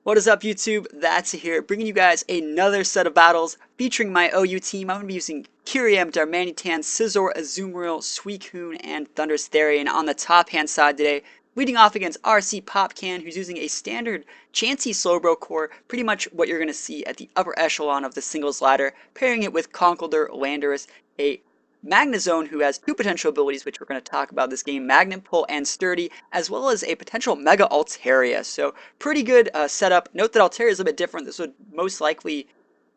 What is up, YouTube? That's here, bringing you guys another set of battles featuring my OU team. I'm going to be using Kyriam, Darmanitan, Scizor, Azumarill, Suicune, and Thundurus Therian on the top hand side today, leading off against RC Popcan, who's using a standard Chansey Slowbro core, pretty much what you're going to see at the upper echelon of the singles ladder, pairing it with Conkeldurr, Landorus, a Magnezone, who has two potential abilities, which we're going to talk about this game, Magnet Pull and Sturdy, as well as a potential Mega Altaria. So pretty good setup. Note that Altaria is a bit different. This would most likely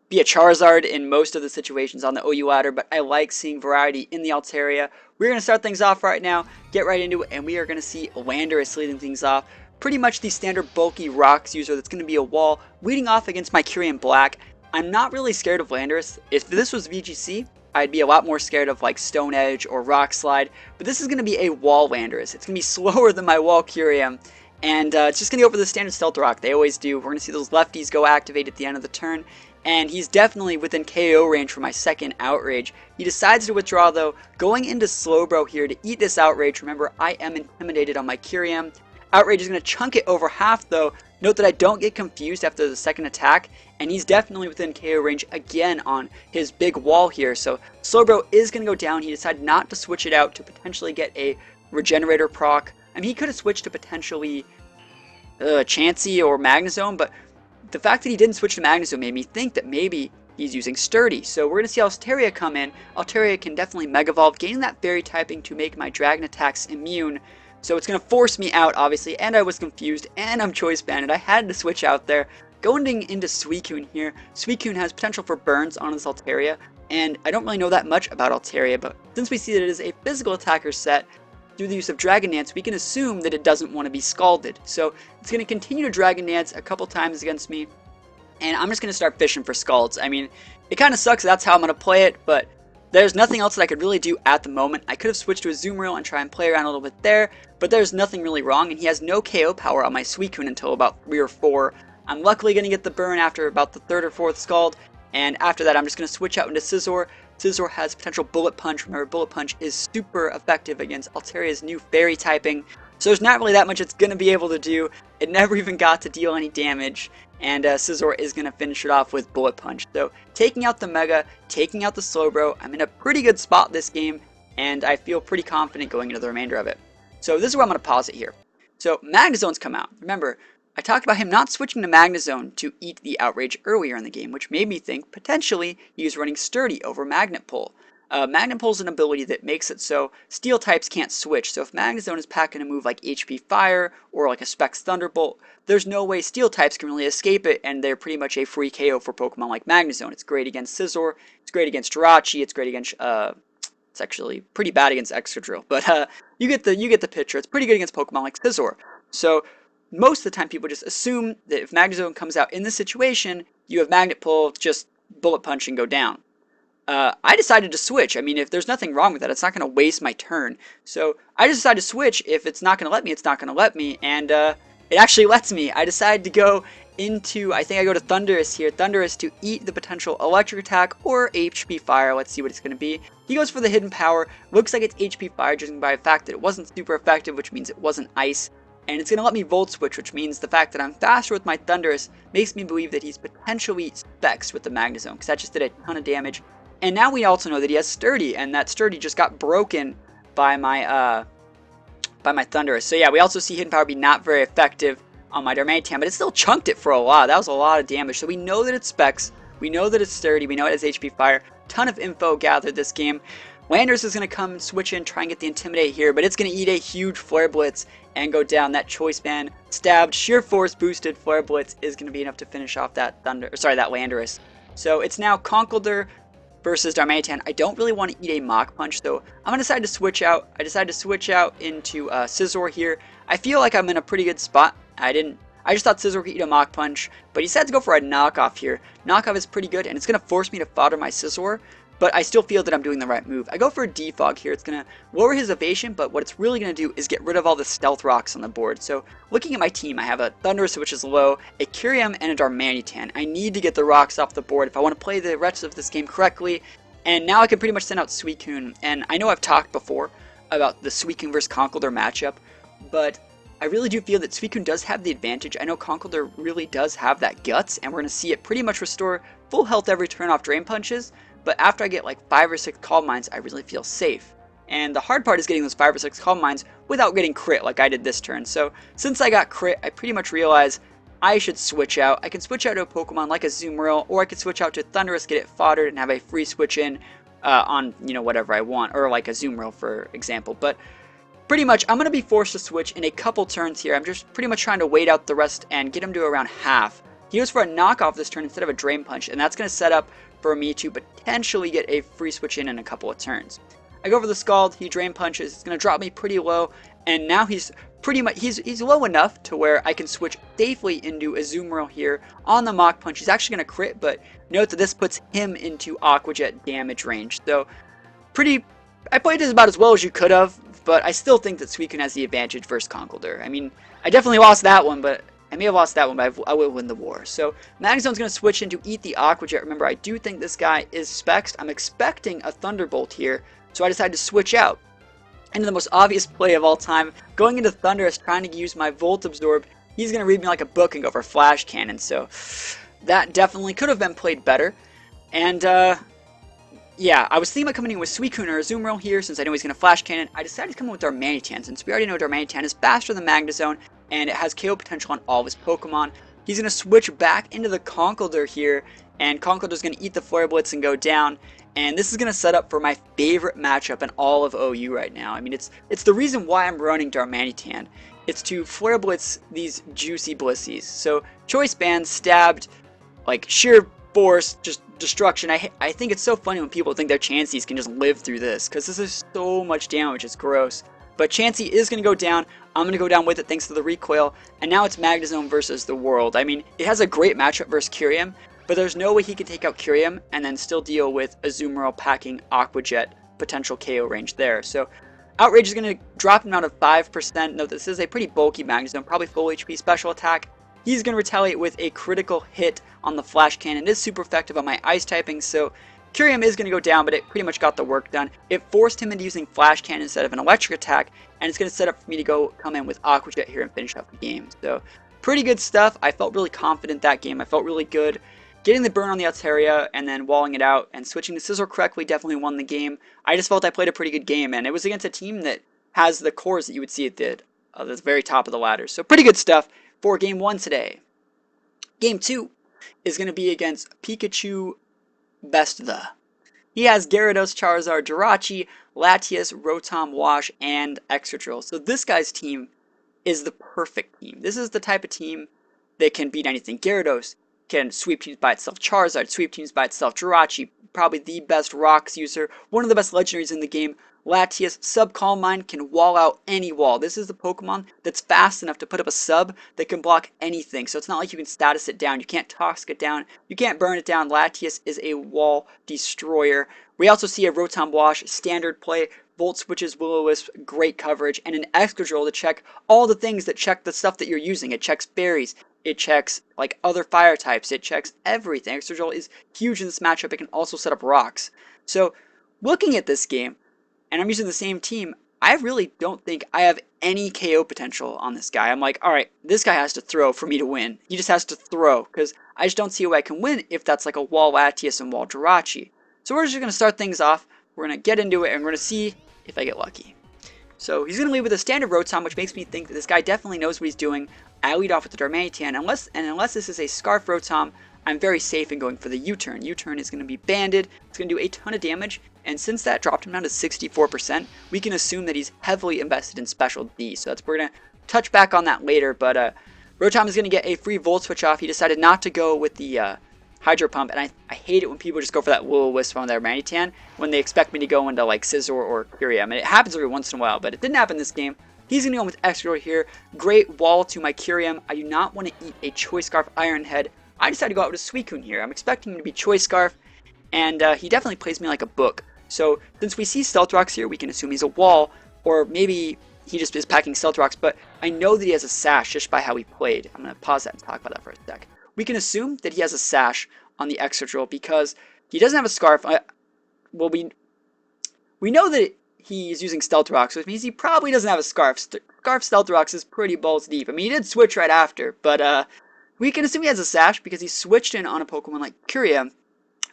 be a Charizard in most of the situations on the OU ladder, but I like seeing variety in the Altaria. We're going to start things off right now, get right into it, and we are going to see Landorus leading things off. Pretty much the standard bulky rocks user that's going to be a wall, leading off against my Kyrian Black. I'm not really scared of Landorus. If this was VGC, I'd be a lot more scared of like Stone Edge or Rock Slide, but this is going to be a wall Landorus. It's going to be slower than my wall Kyriam, and it's just going to go for the standard Stealth Rock. They always do. We're going to see those lefties go activate at the end of the turn, and he's definitely within KO range for my second Outrage. He decides to withdraw though, going into Slowbro here to eat this Outrage. Remember, I am intimidated on my Kyriam. Outrage is going to chunk it over half though. Note that I don't get confused after the second attack, and he's definitely within KO range again on his big wall here. So Slowbro is going to go down. He decided not to switch it out to potentially get a Regenerator proc. I mean, he could have switched to potentially Chansey or Magnezone, but the fact that he didn't switch to Magnezone made me think that maybe he's using Sturdy. So we're going to see Altaria come in. Altaria can definitely Mega Evolve, gaining that Fairy typing to make my Dragon attacks immune. So it's going to force me out, obviously, and I was confused, and I'm Choice Banded. I had to switch out there. Going into Suicune here, Suicune has potential for burns on this Altaria, and I don't really know that much about Altaria, but since we see that it is a physical attacker set, through the use of Dragon Dance, we can assume that it doesn't want to be scalded. So it's going to continue to Dragon Dance a couple times against me, and I'm just going to start fishing for scalds. I mean, it kind of sucks that's how I'm going to play it, but there's nothing else that I could really do at the moment. I could have switched to a Azumarill and try and play around a little bit there, but there's nothing really wrong, and he has no KO power on my Suicune until about 3 or 4. I'm luckily going to get the burn after about the 3rd or 4th Scald, and after that I'm just going to switch out into Scizor. Scizor has potential Bullet Punch. Remember, Bullet Punch is super effective against Altaria's new Fairy typing, so there's not really that much it's going to be able to do. It never even got to deal any damage, and Scizor is going to finish it off with Bullet Punch. So taking out the Mega, taking out the Slowbro, I'm in a pretty good spot this game, and I feel pretty confident going into the remainder of it. So this is where I'm going to pause it here. So Magnezone's come out. Remember, I talked about him not switching to Magnezone to eat the Outrage earlier in the game, which made me think potentially he was running Sturdy over Magnet Pull. Magnet Pull is an ability that makes it so Steel types can't switch, so if Magnezone is packing a move like HP Fire or like a Specs Thunderbolt, there's no way Steel types can really escape it, and they're pretty much a free KO for Pokemon like Magnezone. It's great against Scizor, it's great against Jirachi, it's great against, it's actually pretty bad against Excadrill, but you get the picture. It's pretty good against Pokemon like Scizor. So most of the time people just assume that if Magnezone comes out in this situation, you have Magnet Pull, just Bullet Punch and go down. I decided to switch. I mean, if there's nothing wrong with that, it's not going to waste my turn. So I just decided to switch. If it's not going to let me, it's not going to let me. And it actually lets me. I decided to go into, I think I go to Thundurus here. Thundurus to eat the potential Electric Attack or HP Fire. Let's see what it's going to be. He goes for the Hidden Power. Looks like it's HP Fire, judging by the fact that it wasn't super effective, which means it wasn't Ice. And it's going to let me Volt Switch, which means the fact that I'm faster with my Thundurus makes me believe that he's potentially Specs with the Magnezone, because that just did a ton of damage. And now we also know that he has Sturdy, and that Sturdy just got broken by my Thundurus. So yeah, we also see Hidden Power be not very effective on my Darmanitan, but it still chunked it for a lot. That was a lot of damage. So we know that it's Specs, we know that it's Sturdy, we know it has HP Fire. Ton of info gathered this game. Landorus is going to come and switch in, try and get the Intimidate here, but it's going to eat a huge Flare Blitz and go down. That Choice Band stabbed, Sheer Force boosted Flare Blitz is going to be enough to finish off that that Landorus. So it's now Conkeldurr versus Darmanitan. I don't really want to eat a Mach Punch, so I'm going to decide to switch out. I decided to switch out into Scizor here. I feel like I'm in a pretty good spot. I just thought Scizor could eat a Mach Punch, but he decided to go for a Knockoff here. Knockoff is pretty good, and it's going to force me to fodder my Scizor, but I still feel that I'm doing the right move. I go for a Defog here. It's going to lower his evasion, but what it's really going to do is get rid of all the Stealth Rocks on the board. So looking at my team, I have a Thundurus, which is low, a Kyriam, and a Darmanitan. I need to get the rocks off the board if I want to play the rest of this game correctly, and now I can pretty much send out Suicune. And I know I've talked before about the Suicune versus Conkeldurr matchup, but I really do feel that Suicune does have the advantage. I know Conkeldurr really does have that guts, and we're going to see it pretty much restore full health every turn off Drain Punches, but after I get like 5 or 6 Calm Minds, I really feel safe. And the hard part is getting those 5 or 6 Calm Minds without getting crit like I did this turn. So since I got crit, I pretty much realized I should switch out. I can switch out to a Pokemon like a Azumarill, or I could switch out to Thundurus, get it foddered, and have a free switch in on, you know, whatever I want, or like a Azumarill for example. But pretty much, I'm going to be forced to switch in a couple turns here. I'm just pretty much trying to wait out the rest and get him to around half. He goes for a knockoff this turn instead of a Drain Punch, and that's going to set up for me to potentially get a free switch in a couple of turns. I go for the Scald, he Drain Punches, it's going to drop me pretty low, and now he's pretty much, he's low enough to where I can switch safely into Azumarill here on the Mach Punch. He's actually going to crit, but note that this puts him into Aqua Jet damage range. So, I played this about as well as you could have, but I still think that Suicune has the advantage versus Conkeldurr. I mean, I definitely lost that one, but I may have lost that one, but I will win the war. So, Magnezone's going to switch into Eat the Aqua Jet. Remember, I do think this guy is spexed. I'm expecting a Thunderbolt here, so I decided to switch out. And the most obvious play of all time, going into Thundurus, trying to use my Volt Absorb, he's going to read me like a book and go for Flash Cannon, so that definitely could have been played better. And, yeah, I was thinking about coming in with Suicune or Azumarill here, since I know he's going to Flash Cannon. I decided to come in with Darmanitan, since we already know Darmanitan is faster than Magnezone, and it has KO potential on all of his Pokemon. He's going to switch back into the Conkeldurr here, and Conkeldurr's going to eat the Flare Blitz and go down. And this is going to set up for my favorite matchup in all of OU right now. I mean, it's the reason why I'm running Darmanitan. It's to Flare Blitz these juicy Blissies. So, Choice Band, Stabbed, like sheer force, just destruction. I think it's so funny when people think their Chanseys can just live through this, because this is so much damage, it's gross. But Chansey is going to go down. I'm going to go down with it thanks to the recoil. And now it's Magnezone versus the world. I mean, it has a great matchup versus Kyurem, but there's no way he can take out Kyurem and then still deal with Azumarill packing Aqua Jet potential KO range there. So Outrage is going to drop him out of 5%. Note this is a pretty bulky Magnezone, probably full HP special attack. He's going to retaliate with a critical hit on the Flash Cannon. It is super effective on my Ice typing, so Kyurem is going to go down, but it pretty much got the work done. It forced him into using Flash Cannon instead of an Electric attack, and it's going to set up for me to come in with Aqua Jet here and finish up the game. So pretty good stuff. I felt really confident that game. I felt really good. Getting the burn on the Altaria and then walling it out and switching to Scizor correctly definitely won the game. I just felt I played a pretty good game, and it was against a team that has the cores that you would see at the very top of the ladder. So pretty good stuff for Game 1 today. Game 2 is going to be against Pikachu Best The. He has Gyarados, Charizard, Jirachi, Latias, Rotom, Wash, and Excadrill. So this guy's team is the perfect team. This is the type of team that can beat anything. Gyarados can sweep teams by itself. Charizard, sweep teams by itself. Jirachi, probably the best Rocks user. One of the best legendaries in the game. Latias, Sub Calm Mind, can wall out any wall. This is the Pokemon that's fast enough to put up a sub that can block anything. So it's not like you can status it down. You can't Toxic it down. You can't burn it down. Latias is a wall destroyer. We also see a Rotom Wash, standard play, Volt Switches, Will-O-Wisp, great coverage, and an Excadrill to check all the things that check the stuff that you're using. It checks berries. It checks like other fire types. It checks everything. Excadrill is huge in this matchup. It can also set up rocks. So looking at this game, and I'm using the same team, I really don't think I have any KO potential on this guy. I'm like, alright, this guy has to throw for me to win. He just has to throw, because I just don't see a way I can win if that's like a wall Latias and wall Jirachi. So we're just going to start things off. We're going to get into it, and we're going to see if I get lucky. So he's going to lead with a standard Rotom, which makes me think that this guy definitely knows what he's doing. I lead off with the Darmanitan, unless this is a Scarf Rotom, I'm very safe in going for the U-turn. U-turn is going to be banded, it's going to do a ton of damage, and since that dropped him down to 64%, we can assume that he's heavily invested in Special D. So we're going to touch back on that later, but Rotom is going to get a free Volt Switch off. He decided not to go with the Hydro Pump, and I hate it when people just go for that Will-O-Wisp on their Darmanitan when they expect me to go into like Scizor or Kyurem. I mean, it happens every once in a while, but it didn't happen this game. He's going to go with Excadrill here. Great wall to my Kyurem. I do not want to eat a Choice Scarf Iron Head. I decided to go out with a Suicune here. I'm expecting him to be Choice Scarf, and he definitely plays me like a book. So since we see Stealth Rocks here, we can assume he's a wall, or maybe he just is packing Stealth Rocks, but I know that he has a Sash just by how he played. I'm going to pause that and talk about that for a sec. We can assume that he has a Sash on the Excadrill because he doesn't have a Scarf. Well, we know that he's using Stealth Rocks, which means he probably doesn't have a Scarf. Scarf Stealth Rocks is pretty balls deep. I mean, he did switch right after, but we can assume he has a Sash because he switched in on a Pokemon like Kyurem,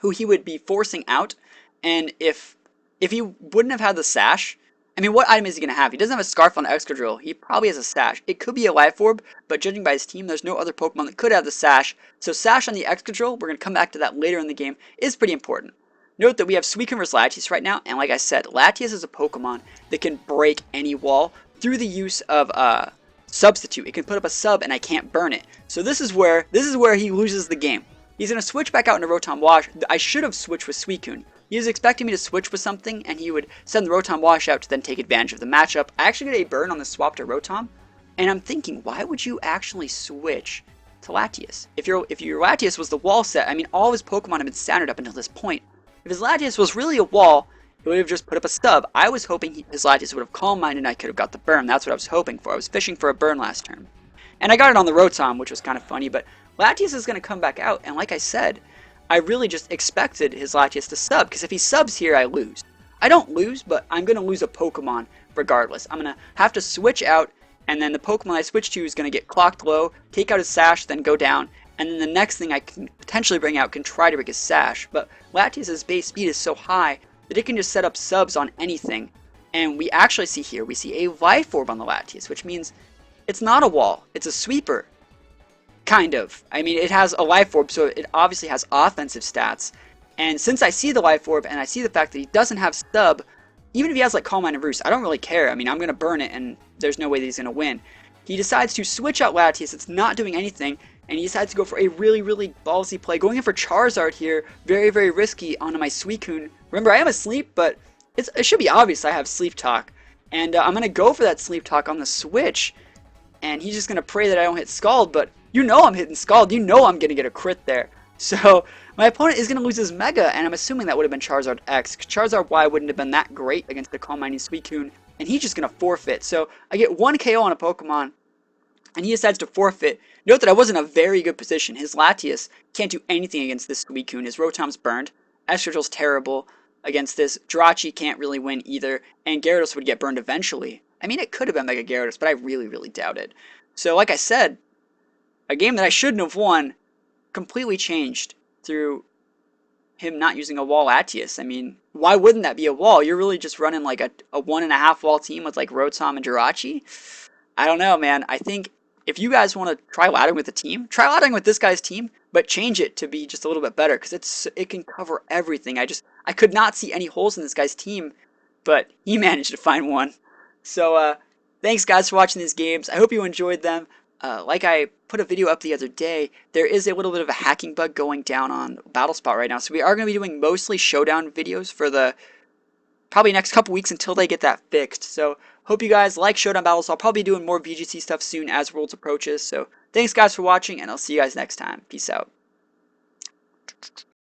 who he would be forcing out. And if he wouldn't have had the Sash, I mean, what item is he going to have? He doesn't have a Scarf on Excadrill. He probably has a Sash. It could be a Life Orb, but judging by his team, there's no other Pokemon that could have the Sash. So Sash on the Excadrill, we're going to come back to that later in the game, is pretty important. Note that we have Suicune vs Latias right now, and like I said, Latias is a Pokemon that can break any wall through the use of Substitute. It can put up a sub and I can't burn it. So this is where he loses the game. He's going to switch back out into Rotom Wash. I should have switched with Suicune. He was expecting me to switch with something, and he would send the Rotom Wash out to then take advantage of the matchup. I actually get a burn on the swap to Rotom, and I'm thinking, why would you actually switch to Latias? If your Latias was the wall set, I mean, all of his Pokemon have been standard up until this point. If his Latias was really a wall, it would have just put up a sub. I was hoping his Latias would have Calm Mind and I could have got the burn. That's what I was hoping for. I was fishing for a burn last turn. And I got it on the Rotom, which was kind of funny, but Latias is going to come back out, and like I said, I really just expected his Latias to sub, because if he subs here, I lose. I don't lose, but I'm going to lose a Pokemon regardless. I'm going to have to switch out, and then the Pokemon I switch to is going to get clocked low, take out his Sash, then go down, and then the next thing I can potentially bring out can try to break his Sash. But Latias' base speed is so high that it can just set up subs on anything. And we actually see here, we see a Life Orb on the Latias, which means it's not a wall, it's a sweeper. Kind of. I mean, it has a Life Orb, so it obviously has offensive stats. And since I see the Life Orb, and I see the fact that he doesn't have sub, even if he has like Calm Mind and Roost, I don't really care. I mean, I'm going to burn it, and there's no way that he's going to win. He decides to switch out Latias, it's not doing anything, and he decides to go for a really, really ballsy play. Going in for Charizard here, very, very risky onto my Suicune. Remember, I am asleep, but it should be obvious I have Sleep Talk. And I'm going to go for that Sleep Talk on the switch, and he's just going to pray that I don't hit Scald, but you know I'm hitting Scald. You know I'm going to get a crit there. So my opponent is going to lose his Mega, and I'm assuming that would have been Charizard X. Charizard Y wouldn't have been that great against the Calm Minding Suicune, and he's just going to forfeit. So I get 1 KO on a Pokemon, and he decides to forfeit. Note that I was in a very good position. His Latias can't do anything against this Suicune. His Rotom's burned. Excadrill's terrible against this. Jirachi can't really win either, and Gyarados would get burned eventually. I mean, it could have been Mega Gyarados, but I really, really doubt it. So like I said, a game that I shouldn't have won completely changed through him not using a wall Latias. I mean, why wouldn't that be a wall? You're really just running like a 1.5 wall team with like Rotom and Jirachi? I don't know, man. I think if you guys want to try laddering with the team, try laddering with this guy's team, but change it to be just a little bit better, because it can cover everything. I could not see any holes in this guy's team, but he managed to find one. So thanks guys for watching these games. I hope you enjoyed them. Like I put a video up the other day, there is a little bit of a hacking bug going down on BattleSpot right now, so we are going to be doing mostly Showdown videos for the probably next couple weeks until they get that fixed. So hope you guys like Showdown battles. I'll probably be doing more VGC stuff soon as Worlds approaches. So thanks guys for watching, and I'll see you guys next time. Peace out.